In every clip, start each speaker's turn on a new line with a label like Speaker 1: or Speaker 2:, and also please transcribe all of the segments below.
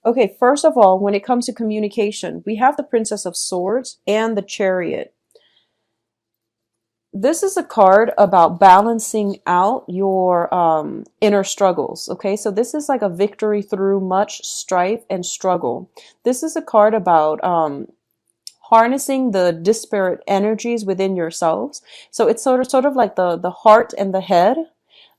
Speaker 1: Okay, first of all, when it comes to communication, we have the Princess of Swords and the Chariot. This is a card about balancing out your inner struggles. Okay, so this is like a victory through much strife and struggle. This is a card about harnessing the disparate energies within yourselves. So it's sort of like the heart and the head,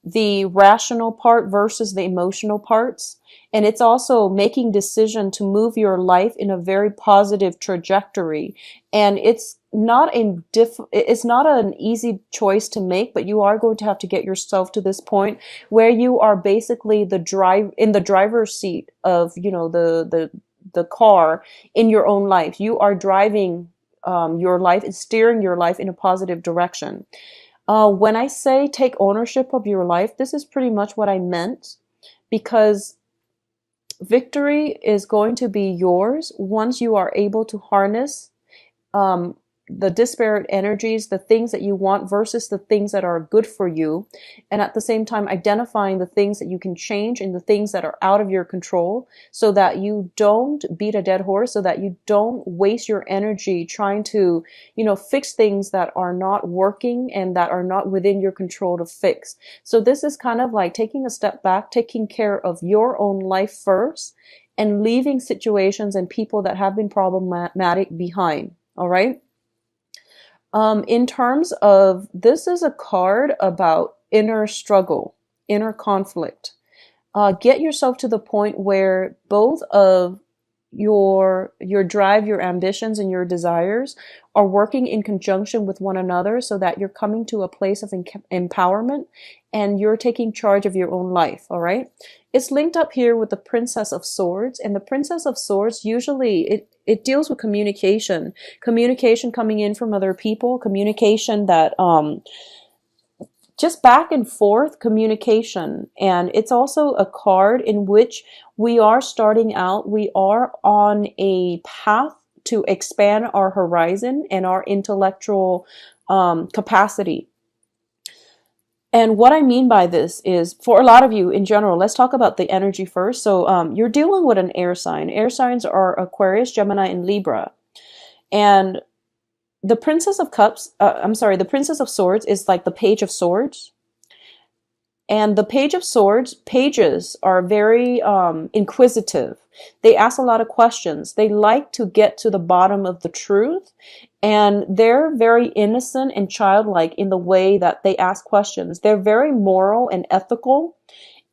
Speaker 1: the rational part versus the emotional parts. And it's also making decision to move your life in a very positive trajectory. And it's not an easy choice to make, but you are going to have to get yourself to this point where you are basically in the driver's seat of, the car in your own life. You are driving your life and steering your life in a positive direction. When I say take ownership of your life, this is pretty much what I meant, because victory is going to be yours once you are able to harness um, the disparate energies, the things that you want versus the things that are good for you. And at the same time, identifying the things that you can change and the things that are out of your control, so that you don't beat a dead horse, so that you don't waste your energy trying to, fix things that are not working and that are not within your control to fix. So this is kind of like taking a step back, taking care of your own life first, and leaving situations and people that have been problematic behind. All right. In terms of, this is a card about inner struggle, inner conflict. Get yourself to the point where both of your drive, your ambitions, and your desires are working in conjunction with one another, so that you're coming to a place of empowerment and you're taking charge of your own life. All right. It's linked up here with the Princess of Swords, and the Princess of Swords usually it deals with communication coming in from other people, communication that just back and forth communication. And it's also a card in which we are starting out, we are on a path to expand our horizon and our intellectual capacity. And what I mean by this is, for a lot of you in general, let's talk about the energy first. So you're dealing with an air sign. Air signs are Aquarius, Gemini, and Libra. And the Princess of Cups, the Princess of Swords is like the Page of Swords. And the Page of Swords, pages are very inquisitive. They ask a lot of questions. They like to get to the bottom of the truth. And they're very innocent and childlike in the way that they ask questions. They're very moral and ethical.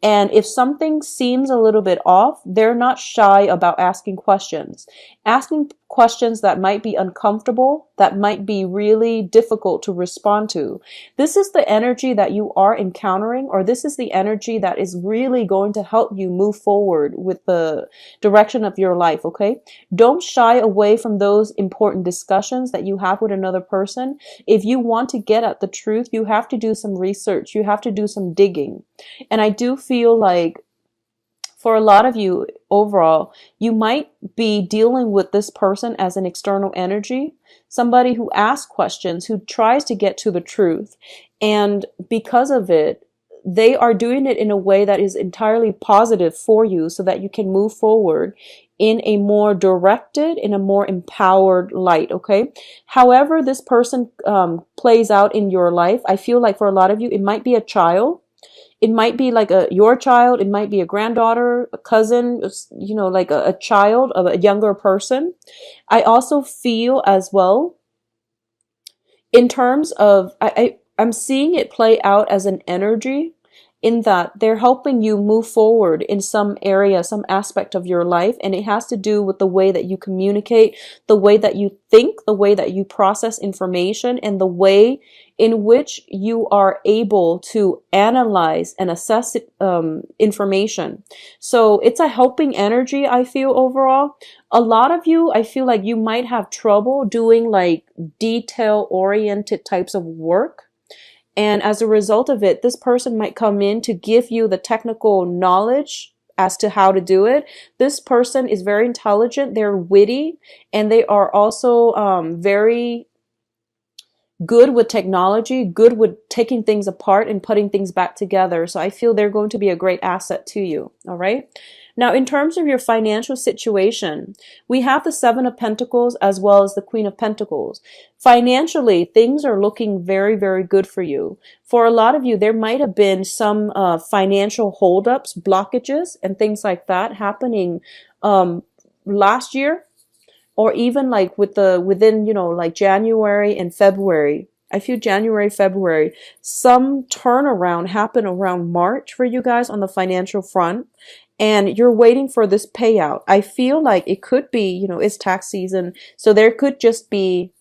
Speaker 1: And if something seems a little bit off, they're not shy about asking questions. Asking questions that might be uncomfortable, that might be really difficult to respond to. This is the energy that you are encountering, or this is the energy that is really going to help you move forward with the direction of your life, okay? Don't shy away from those important discussions that you have with another person. If you want to get at the truth, you have to do some research. You have to do some digging. And I do feel like for a lot of you overall, you might be dealing with this person as an external energy, somebody who asks questions, who tries to get to the truth. And because of it, they are doing it in a way that is entirely positive for you, so that you can move forward in a more directed, in a more empowered light, okay? However this person plays out in your life, I feel like for a lot of you, it might be a child. It might be like your child. It might be a granddaughter, a cousin, like a child of a younger person. I also feel as well, in terms of, I'm seeing it play out as an energy, in that they're helping you move forward in some area, some aspect of your life. And it has to do with the way that you communicate, the way that you think, the way that you process information, and the way in which you are able to analyze and assess information. So it's a helping energy, I feel, overall. A lot of you, I feel like you might have trouble doing like detail-oriented types of work. And as a result of it, this person might come in to give you the technical knowledge as to how to do it. This person is very intelligent, they're witty, and they are also very good with technology, good with taking things apart and putting things back together. So I feel they're going to be a great asset to you. All right. Now, in terms of your financial situation, we have the Seven of Pentacles as well as the Queen of Pentacles. Financially, things are looking very, very good for you. For a lot of you, there might have been some financial holdups, blockages, and things like that happening last year, or even like within, like January and February. I feel January, February, some turnaround happened around March for you guys on the financial front, and you're waiting for this payout. I feel like it could be, it's tax season, so there could just be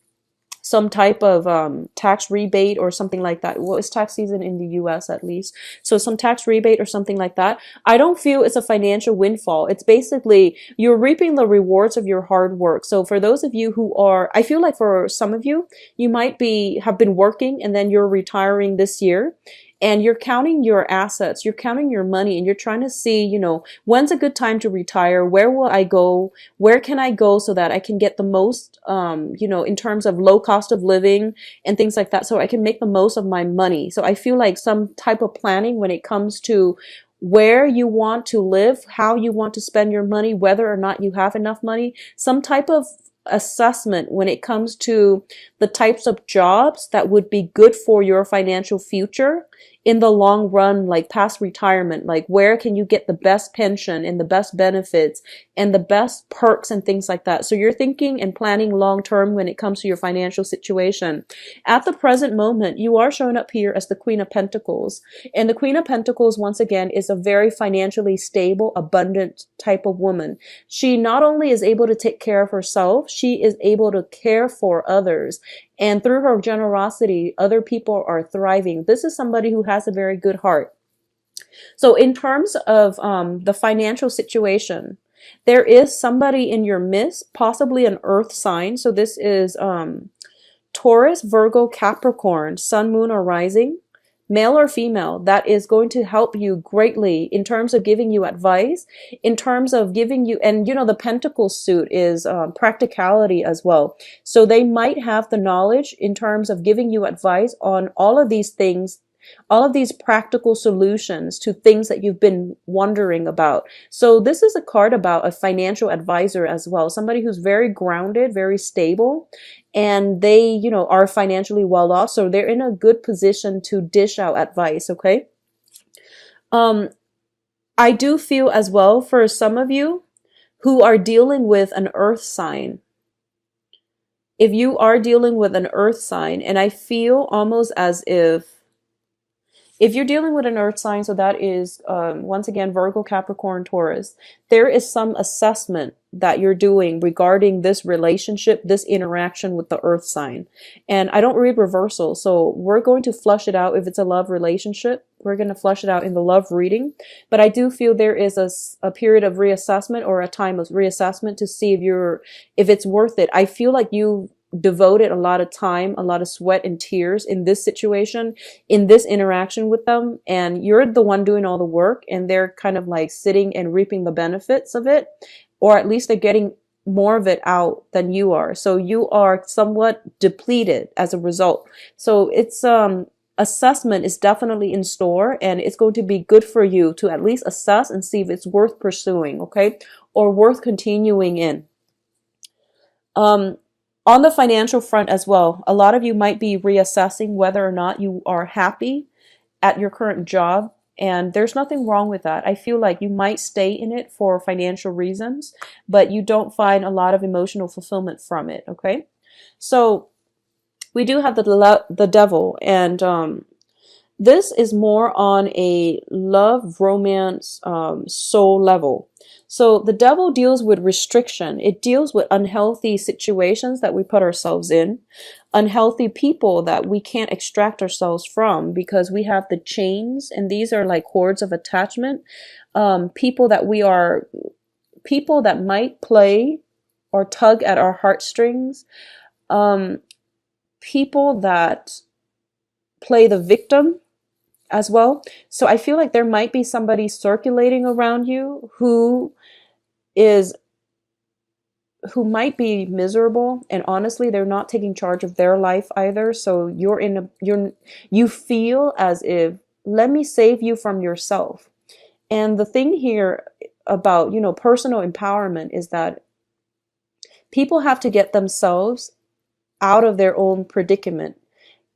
Speaker 1: some type of tax rebate or something like that. Well, it's tax season in the US at least. So some tax rebate or something like that. I don't feel it's a financial windfall. It's basically you're reaping the rewards of your hard work. So for those of you who are, I feel like for some of you, you might have been working and then you're retiring this year. And you're counting your assets, you're counting your money, and you're trying to see, when's a good time to retire? Where will I go? Where can I go so that I can get the most, in terms of low cost of living and things like that, so I can make the most of my money. So I feel like some type of planning when it comes to where you want to live, how you want to spend your money, whether or not you have enough money, some type of assessment when it comes to the types of jobs that would be good for your financial future in the long run, like past retirement, like where can you get the best pension and the best benefits and the best perks and things like that. So you're thinking and planning long term when it comes to your financial situation. At the present moment, you are showing up here as the Queen of Pentacles. And the Queen of Pentacles, once again, is a very financially stable, abundant type of woman. She not only is able to take care of herself, she is able to care for others. And through her generosity, other people are thriving. This is somebody who has a very good heart. So in terms of the financial situation, there is somebody in your midst, possibly an earth sign. So this is Taurus, Virgo, Capricorn, Sun, Moon, or Rising, male or female, that is going to help you greatly in terms of giving you advice, in terms of giving you, and the Pentacle suit is practicality as well. So they might have the knowledge in terms of giving you advice on all of these things, all of these practical solutions to things that you've been wondering about. So this is a card about a financial advisor as well, somebody who's very grounded, very stable, and they, are financially well off. So they're in a good position to dish out advice. Okay. I do feel as well for some of you who are dealing with an earth sign. If you are dealing with an earth sign, and I feel almost as if you're dealing with an earth sign, so that is, once again, Virgo, Capricorn, Taurus, there is some assessment that you're doing regarding this relationship, this interaction with the earth sign. And I don't read reversal, so we're going to flush it out. If it's a love relationship, we're going to flush it out in the love reading. But I do feel there is a period of reassessment, or a time of reassessment, to see if it's worth it. I feel like you devoted a lot of time, a lot of sweat and tears in this situation, in this interaction with them, and you're the one doing all the work, and they're kind of like sitting and reaping the benefits of it, or at least they're getting more of it out than you are. So you are somewhat depleted as a result. So it's assessment is definitely in store, and it's going to be good for you to at least assess and see if it's worth pursuing, okay, or worth continuing in. On the financial front as well, a lot of you might be reassessing whether or not you are happy at your current job, and there's nothing wrong with that. I feel like you might stay in it for financial reasons, but you don't find a lot of emotional fulfillment from it, okay? So we do have the devil, and this is more on a love, romance, soul level. So the devil deals with restriction. It deals with unhealthy situations that we put ourselves in, unhealthy people that we can't extract ourselves from because we have the chains, and these are like cords of attachment. People that might play or tug at our heartstrings. People that play the victim as well. So I feel like there might be somebody circulating around you who might be miserable, and honestly they're not taking charge of their life either. So you feel as if, let me save you from yourself. And the thing here, about, you know, personal empowerment is that people have to get themselves out of their own predicament.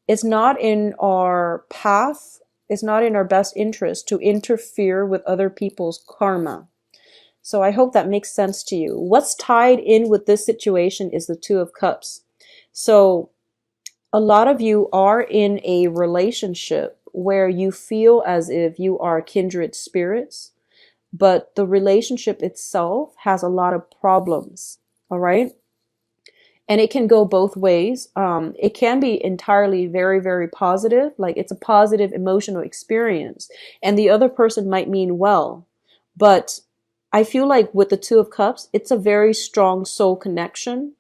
Speaker 1: It's not in our path, it's not in our best interest to interfere with other people's karma. So I hope that makes sense to you. What's tied in with this situation is the Two of Cups. So a lot of you are in a relationship where you feel as if you are kindred spirits, but the relationship itself has a lot of problems. All right. And it can go both ways. It can be entirely very, very positive, like it's a positive emotional experience, and the other person might mean well. But I feel like with the Two of Cups, it's a very strong soul connection.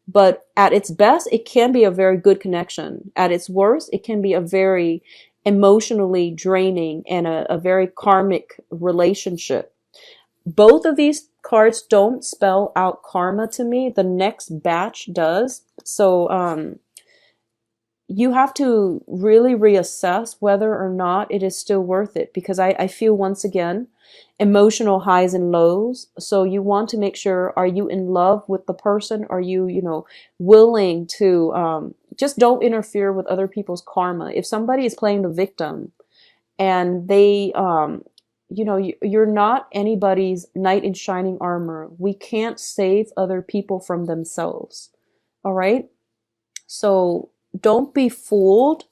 Speaker 1: But at its best, it can be a very good connection. At its worst, it can be a very emotionally draining and a very karmic relationship. Both of these cards don't spell out karma to me. The next batch does. So you have to really reassess whether or not it is still worth it, because I feel, once again, emotional highs and lows. So you want to make sure, are you in love with the person? Are you, you know, willing to just don't interfere with other people's karma. If somebody is playing the victim and they you know, you're not anybody's knight in shining armor. We can't save other people from themselves. All right? So don't be fooled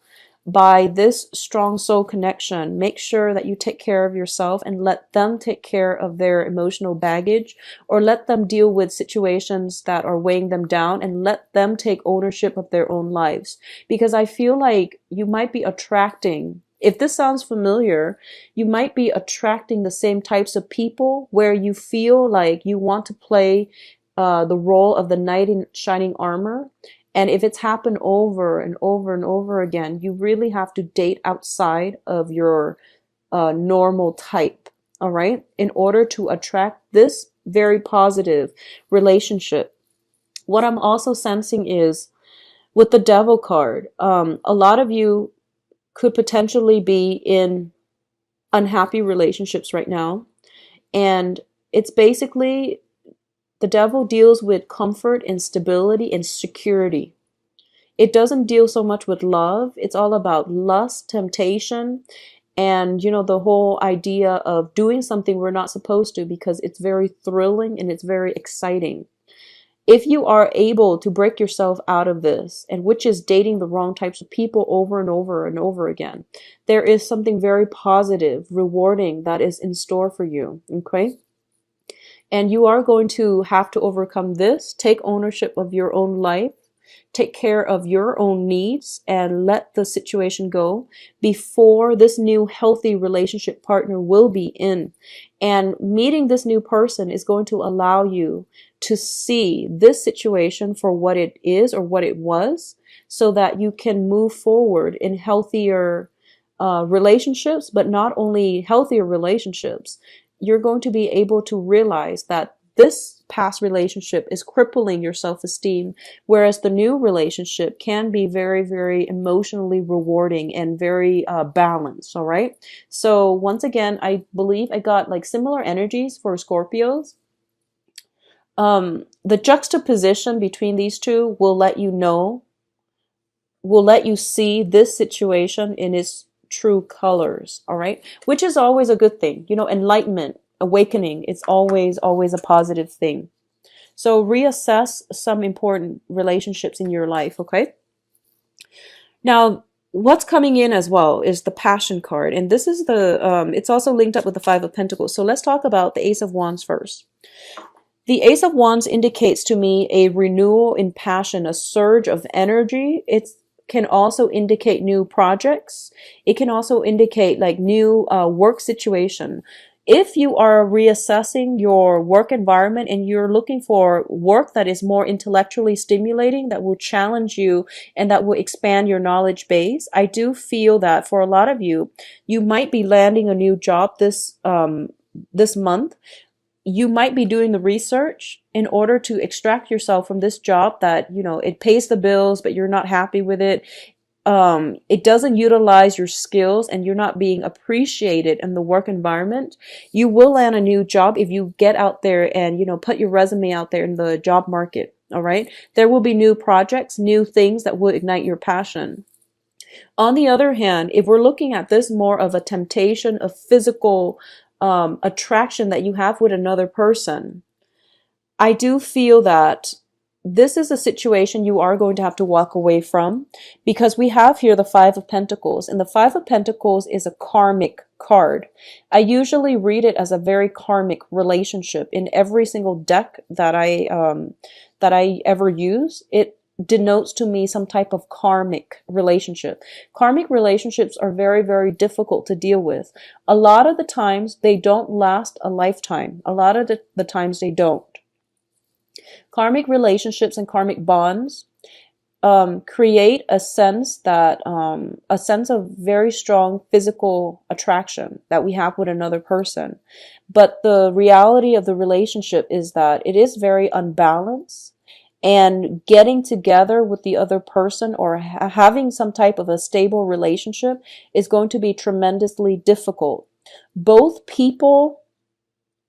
Speaker 1: by this strong soul connection. Make sure that you take care of yourself and let them take care of their emotional baggage, or let them deal with situations that are weighing them down, and let them take ownership of their own lives. Because I feel like you might be attracting, if this sounds familiar, you might be attracting the same types of people where you feel like you want to play the role of the knight in shining armor. And if it's happened over and over and over again, you really have to date outside of your normal type, all right, in order to attract this very positive relationship. What I'm also sensing is, with the Devil card, a lot of you could potentially be in unhappy relationships right now. And it's basically, the Devil deals with comfort and stability and security. It doesn't deal so much with love. It's all about lust, temptation, and, you know, the whole idea of doing something we're not supposed to, because it's very thrilling and it's very exciting. If you are able to break yourself out of this, and which is dating the wrong types of people over and over and over again, there is something very positive, rewarding that is in store for you, okay? And you are going to have to overcome this, take ownership of your own life, take care of your own needs, and let the situation go before this new healthy relationship partner will be in. And meeting this new person is going to allow you to see this situation for what it is or what it was, so that you can move forward in healthier relationships. But not only healthier relationships, you're going to be able to realize that this past relationship is crippling your self-esteem, whereas the new relationship can be very, very emotionally rewarding and very balanced. All right. So once again, I believe I got like similar energies for Scorpios. The juxtaposition between these two will let you know, will let you see this situation in its true colors. All right. Which is always a good thing. You know, enlightenment, awakening, it's always a positive thing. So reassess some important relationships in your life, okay? Now, what's coming in as well is the Passion card, and this is the it's also linked up with the Five of Pentacles. So let's talk about the Ace of Wands first. The Ace of Wands indicates to me a renewal in passion, a surge of energy. It can also indicate new projects. It can also indicate like new work situation. If you are reassessing your work environment and you're looking for work that is more intellectually stimulating, that will challenge you and that will expand your knowledge base, I do feel that for a lot of you, you might be landing a new job this month. You might be doing the research in order to extract yourself from this job that, you know, it pays the bills, but you're not happy with it. it doesn't utilize your skills and you're not being appreciated in the work environment, you will land a new job if you get out there and, put your resume out there in the job market. All right. There will be new projects, new things that will ignite your passion. On the other hand, if we're looking at this more of a temptation of physical attraction that you have with another person, I do feel that this is a situation you are going to have to walk away from, because we have here the Five of Pentacles, and the Five of Pentacles is a karmic card. I usually read it as a very karmic relationship in every single deck that I ever use. It denotes to me some type of karmic relationship. Karmic relationships are very, very difficult to deal with. A lot of the times they don't last a lifetime. A lot of the times they don't. Karmic relationships and karmic bonds create a sense of very strong physical attraction that we have with another person. But the reality of the relationship is that it is very unbalanced, and getting together with the other person or having some type of a stable relationship is going to be tremendously difficult. Both people,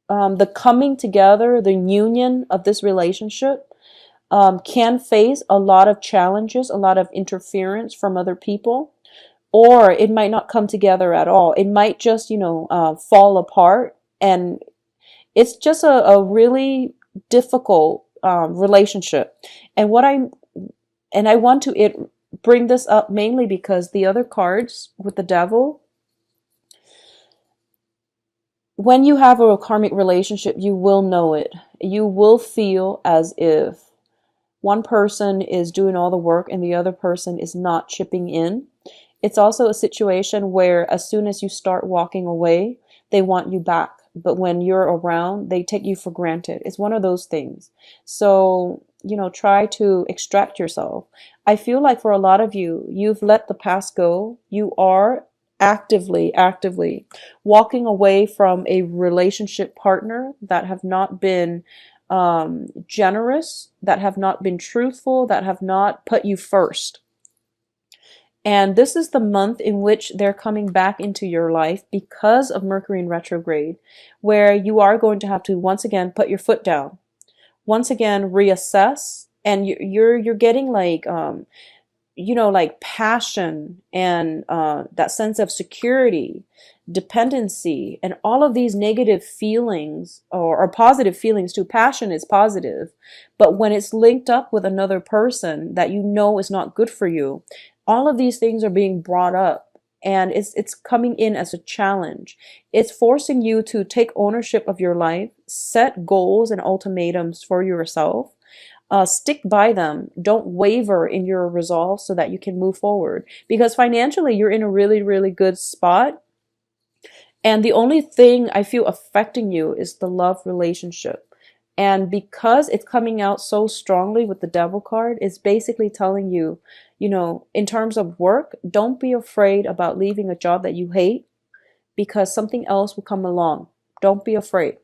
Speaker 1: the coming together, the union of this relationship can face a lot of challenges, a lot of interference from other people, or it might not come together at all. It might just, fall apart, and it's just a really difficult relationship. And I want to bring this up mainly because the other cards with the devil, when you have a karmic relationship, you will know it. You will feel as if one person is doing all the work and the other person is not chipping in. It's also a situation where as soon as you start walking away, they want you back. But when you're around, they take you for granted. It's one of those things. So, try to extract yourself. I feel like for a lot of you, you've let the past go. You are actively walking away from a relationship partner that have not been generous, that have not been truthful, that have not put you first. And this is the month in which they're coming back into your life because of Mercury in retrograde, where you are going to have to once again put your foot down, once again reassess, and you're getting like like passion and that sense of security, dependency, and all of these negative feelings or positive feelings too. Passion is positive, but when it's linked up with another person that is not good for you, all of these things are being brought up, and it's coming in as a challenge. It's forcing you to take ownership of your life, set goals and ultimatums for yourself. Stick by them. Don't waver in your resolve so that you can move forward. Because financially, you're in a really, really good spot. And the only thing I feel affecting you is the love relationship. And because it's coming out so strongly with the devil card, it's basically telling you, in terms of work, don't be afraid about leaving a job that you hate, because something else will come along. Don't be afraid.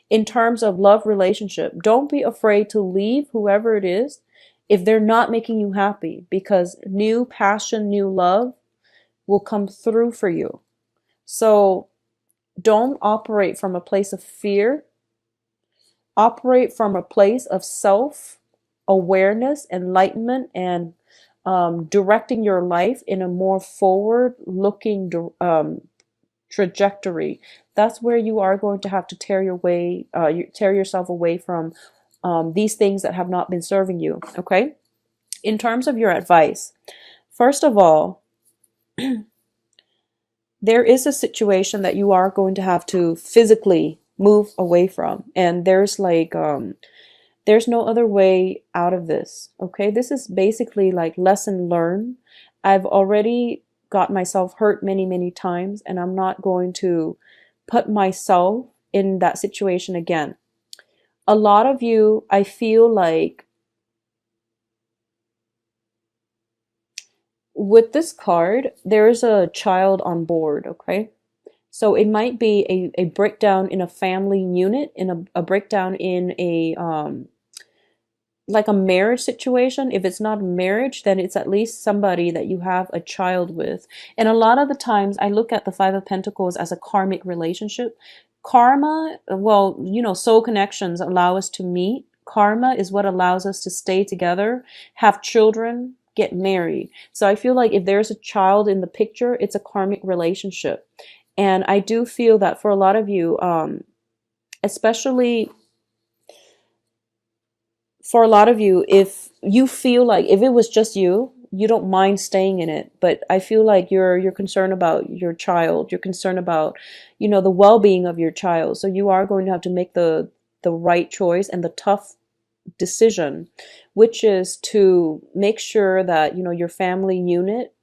Speaker 1: In terms of love relationship, don't be afraid to leave whoever it is if they're not making you happy, because new passion, new love will come through for you. So don't operate from a place of fear. Operate from a place of self-awareness, enlightenment, and directing your life in a more forward-looking trajectory. That's where you are going to have to tear yourself away from these things that have not been serving you. Okay? In terms of your advice, first of all, there is a situation that you are going to have to physically move away from, and there's no other way out of this. Okay? This is basically like lesson learned. I've already got myself hurt many, many times, and I'm not going to put myself in that situation again. A lot of you, I feel like with this card, there's a child on board, okay? So it might be a breakdown in a family unit, in a breakdown in like a marriage situation. If it's not marriage, then it's at least somebody that you have a child with. And a lot of the times I look at the Five of Pentacles as a karmic relationship. Karma, well, soul connections allow us to meet. Karma is what allows us to stay together, have children, get married. So I feel like if there's a child in the picture, it's a karmic relationship. And I do feel that for a lot of you, especially for a lot of you, if you feel like if it was just you, you don't mind staying in it. But I feel like you're concerned about your child. You're concerned about, the well-being of your child. So you are going to have to make the right choice and the tough decision, which is to make sure that, your family unit,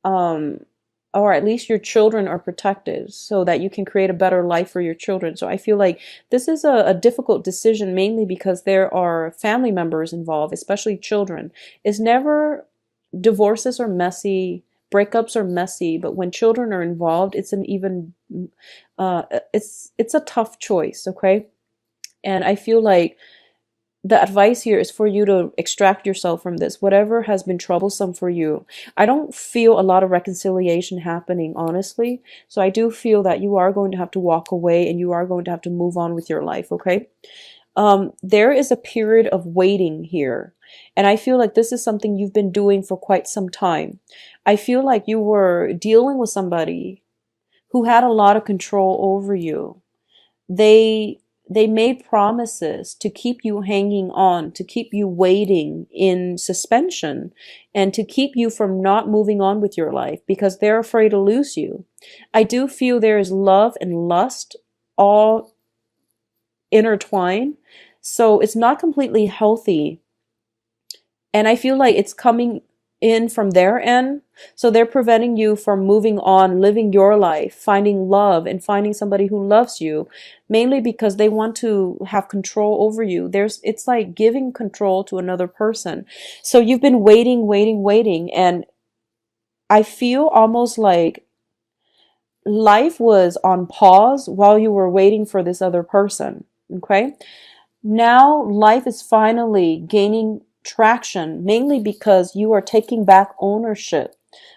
Speaker 1: or at least your children are protected so that you can create a better life for your children. So I feel like this is a difficult decision, mainly because there are family members involved, especially children. It's never, divorces are messy, breakups are messy, but when children are involved, it's an even, it's a tough choice, okay? And I feel like the advice here is for you to extract yourself from this, whatever has been troublesome for you. I don't feel a lot of reconciliation happening, honestly. So I do feel that you are going to have to walk away and you are going to have to move on with your life, okay? There is a period of waiting here. And I feel like this is something you've been doing for quite some time. I feel like you were dealing with somebody who had a lot of control over you. They made promises to keep you hanging on, to keep you waiting in suspension, and to keep you from not moving on with your life because they're afraid to lose you. I do feel there is love and lust all intertwined. So it's not completely healthy. And I feel like it's coming in from their end. So they're preventing you from moving on, living your life, finding love and finding somebody who loves you, mainly because they want to have control over you. It's like giving control to another person. So you've been waiting, waiting, waiting. And I feel almost like life was on pause while you were waiting for this other person. Okay. Now life is finally gaining traction, mainly because you are taking back ownership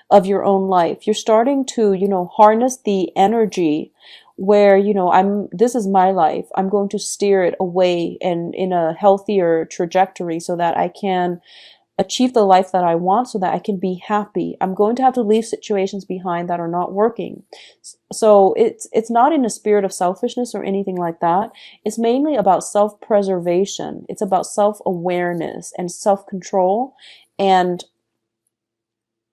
Speaker 1: of your own life. You're starting to, harness the energy where, this is my life. I'm going to steer it away and in a healthier trajectory so that I can achieve the life that I want, so that I can be happy. I'm going to have to leave situations behind that are not working. So it's not in a spirit of selfishness or anything like that. It's mainly about self-preservation. It's about self-awareness and self-control and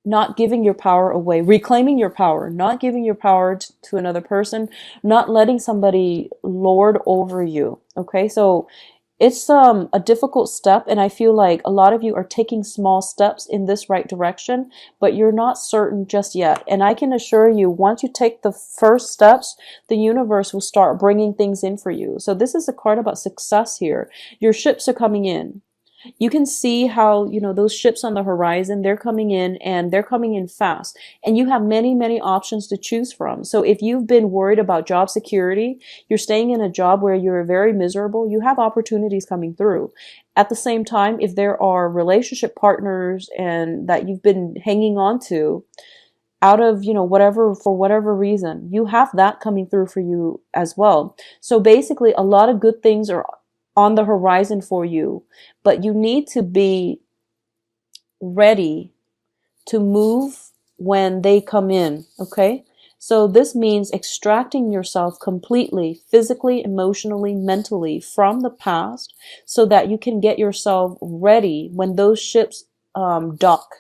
Speaker 1: not giving your power away, reclaiming your power, not giving your power to another person, not letting somebody lord over you. Okay, so it's a difficult step, and I feel like a lot of you are taking small steps in this right direction, but you're not certain just yet. And I can assure you, once you take the first steps, the universe will start bringing things in for you. So this is a card about success here. Your ships are coming in. You can see how, those ships on the horizon, they're coming in and they're coming in fast. And you have many, many options to choose from. So if you've been worried about job security, you're staying in a job where you're very miserable, you have opportunities coming through. At the same time, if there are relationship partners and that you've been hanging on to out of, for whatever reason, you have that coming through for you as well. So basically, a lot of good things are on the horizon for you, but you need to be ready to move when they come in, okay? So this means extracting yourself completely, physically, emotionally, mentally from the past so that you can get yourself ready when those ships dock,